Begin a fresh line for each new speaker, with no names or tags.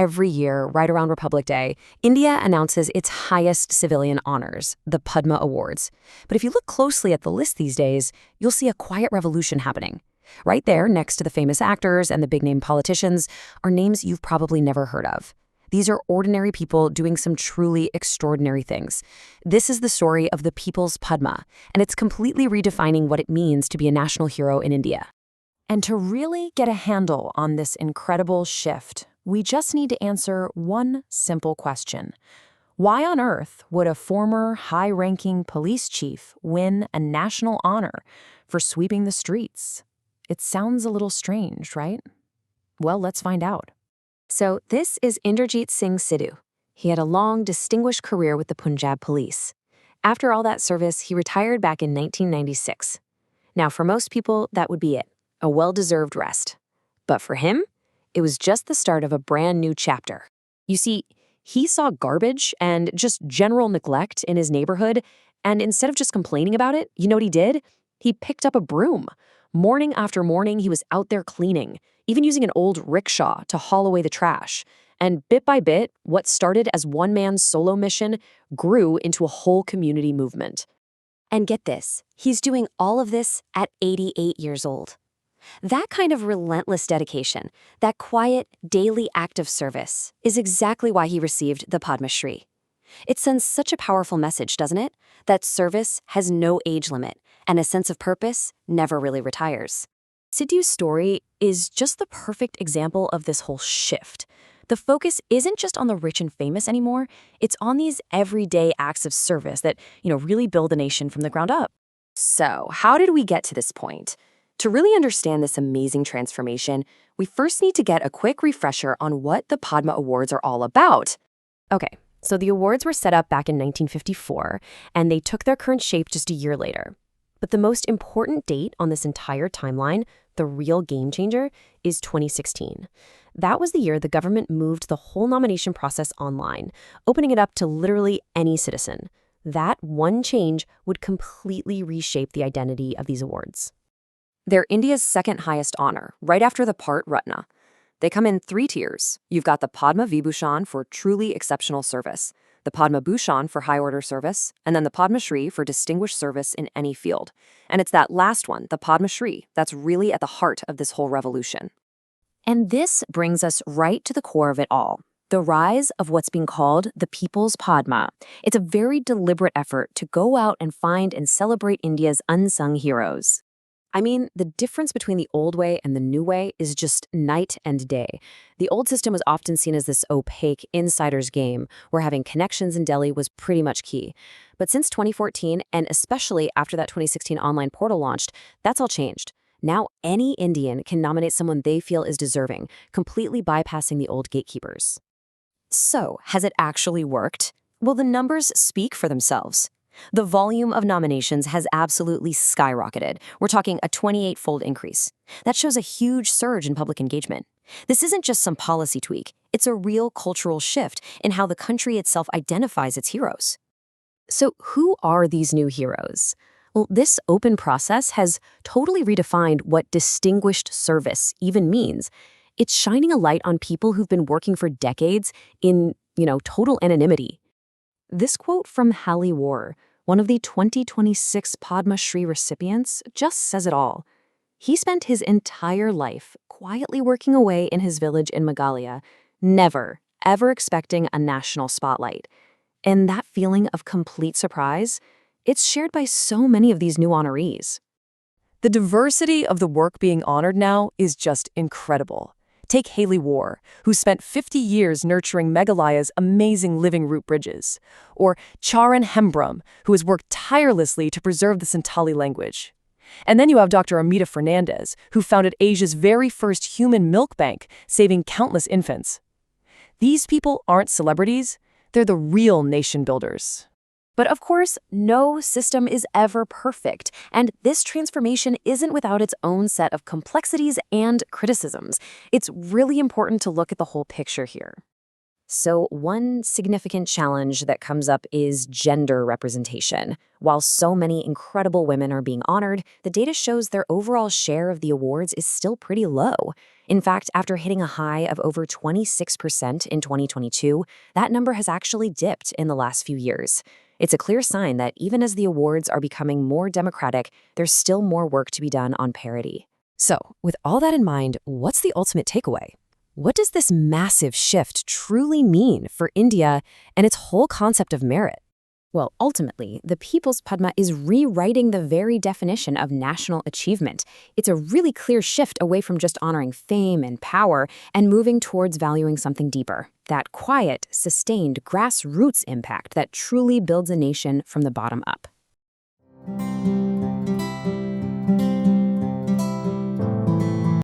every year, right around Republic Day, India announces its highest civilian honors, the Padma Awards. But if you look closely at the list these days, you'll see a quiet revolution happening. Right there, next to the famous actors and the big-name politicians, are names you've probably never heard of. These are ordinary people doing some truly extraordinary things. This is the story of the People's Padma, and it's completely redefining what it means to be a national hero in India.
And to really get a handle on this incredible shift, we just need to answer one simple question. Why on earth would a former high-ranking police chief win a national honor for sweeping the streets? It sounds a little strange, right? Well, let's find out.
So this is Inderjeet Singh Sidhu. He had a long, distinguished career with the Punjab police. After all that service, he retired back in 1996. Now, for most people, that would be it. A well-deserved rest. But for him, it was just the start of a brand new chapter. You see, he saw garbage and just general neglect in his neighborhood, and instead of just complaining about it, you know what he did? He picked up a broom. Morning after morning, he was out there cleaning, even using an old rickshaw to haul away the trash. And bit by bit, what started as one man's solo mission grew into a whole community movement. And get this, he's doing all of this at 88 years old. That kind of relentless dedication, that quiet, daily act of service, is exactly why he received the Padma Shri. It sends such a powerful message, doesn't it? That service has no age limit, and a sense of purpose never really retires. Sidhu's story is just the perfect example of this whole shift. The focus isn't just on the rich and famous anymore, it's on these everyday acts of service that, really build a nation from the ground up. So, how did we get to this point? To really understand this amazing transformation, we first need to get a quick refresher on what the Padma Awards are all about. Okay, so the awards were set up back in 1954, and they took their current shape just a year later. But the most important date on this entire timeline, the real game changer, is 2016. That was the year the government moved the whole nomination process online, opening it up to literally any citizen. That one change would completely reshape the identity of these awards. They're India's second highest honor, right after the Bharat Ratna. They come in 3 tiers. You've got the Padma Vibhushan for truly exceptional service, the Padma Bhushan for high-order service, and then the Padma Shri for distinguished service in any field. And it's that last one, the Padma Shri, that's really at the heart of this whole revolution. And this brings us right to the core of it all, the rise of what's being called the People's Padma. It's a very deliberate effort to go out and find and celebrate India's unsung heroes. I mean, the difference between the old way and the new way is just night and day. The old system was often seen as this opaque insider's game, where having connections in Delhi was pretty much key. But since 2014, and especially after that 2016 online portal launched, that's all changed. Now any Indian can nominate someone they feel is deserving, completely bypassing the old gatekeepers. So, has it actually worked? Well, the numbers speak for themselves. The volume of nominations has absolutely skyrocketed. We're talking a 28-fold increase. That shows a huge surge in public engagement. This isn't just some policy tweak. It's a real cultural shift in how the country itself identifies its heroes. So who are these new heroes? Well, this open process has totally redefined what distinguished service even means. It's shining a light on people who've been working for decades in, total anonymity. This quote from Hallie War, one of the 2026 Padma Shri recipients, just says it all. He spent his entire life quietly working away in his village in Meghalaya, never, ever expecting a national spotlight. And that feeling of complete surprise, it's shared by so many of these new honorees.
The diversity of the work being honored now is just incredible. Take Hallie War, who spent 50 years nurturing Meghalaya's amazing living root bridges, or Charan Hembram, who has worked tirelessly to preserve the Santali language. And then you have Dr. Amita Fernandez, who founded Asia's very first human milk bank, saving countless infants. These people aren't celebrities, they're the real nation builders.
But of course, no system is ever perfect, and this transformation isn't without its own set of complexities and criticisms. It's really important to look at the whole picture here. So one significant challenge that comes up is gender representation. While so many incredible women are being honored, the data shows their overall share of the awards is still pretty low. In fact, after hitting a high of over 26% in 2022, that number has actually dipped in the last few years. It's a clear sign that even as the awards are becoming more democratic, there's still more work to be done on parity. So, with all that in mind, what's the ultimate takeaway? What does this massive shift truly mean for India and its whole concept of merit? Well, ultimately, the People's Padma is rewriting the very definition of national achievement. It's a really clear shift away from just honoring fame and power and moving towards valuing something deeper, that quiet, sustained grassroots impact that truly builds a nation from the bottom up.